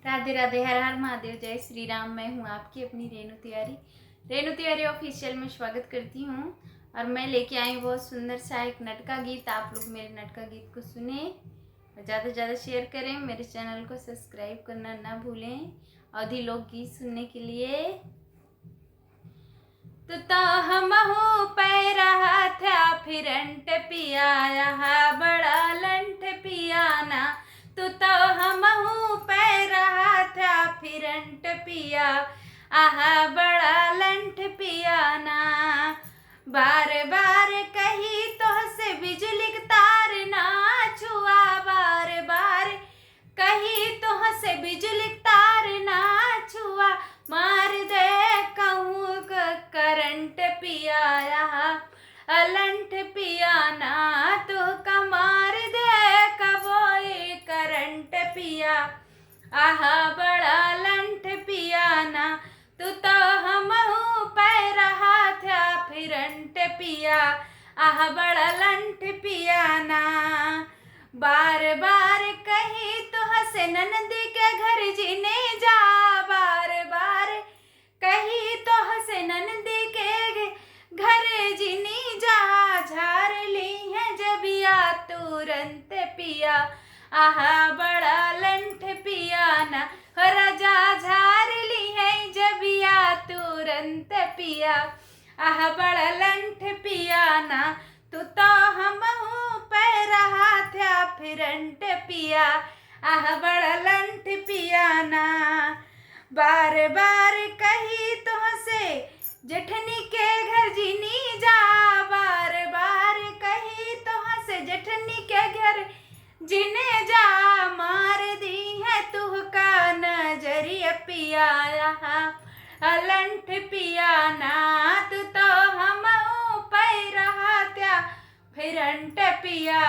राधे राधे, हर हर महादेव, जय श्री राम। मैं हूँ आपकी अपनी रेणु तिवारी ऑफिशियल में स्वागत करती हूँ। और मैं लेके आई बहुत सुंदर सा एक नटका गीत। आप लोग मेरे नटका गीत को सुने और ज़्यादा से ज़्यादा शेयर करें। मेरे चैनल को सब्सक्राइब करना ना भूलें अवधी लोक गीत सुनने के लिए। तो हमहू पैरा था फिरंट पिया, यहाँ बड़ा लंठ पियाना। तो हमहू पैरा था फिरंट पिया, आहा बड़ा लंठ पियाना। बार बार कही तो से बिजली के तार ना छुआ, बार बार कही तो से बिजली के तार ना छुआ। मार दे कहूँ करंट पिया, अलंठ पियाना। तो कमार दे कबोई करंट पिया, आहा बड़ा लंठ पियाना। तो हमहू पैरा था फिरंट पिया, आहा बड़ा लंठ पियाना। बार बार कही तो हसे ननदी के घर जीने जा, बार बार कही तो हसे ननदी के घर जीनी जा। झार ली है जबिया तुरंत पिया, आहा बड़ा लंठ पियाना। राजा झार ली है जबिया तुरंत पिया, आहा बड़ा लंठ पियाना। तो हमहू पैरा था फिरंट पिया, आहा बड़ा लंठ पियाना। बार बार कही तो से जेठनी के घर जीनी जा, बार बार कही तो से जेठनी के घर जीने जा। मार दी है तू का नजरिया पिया, अलंठ पियाना। तो हमहू पैरा था फिरंट पिया,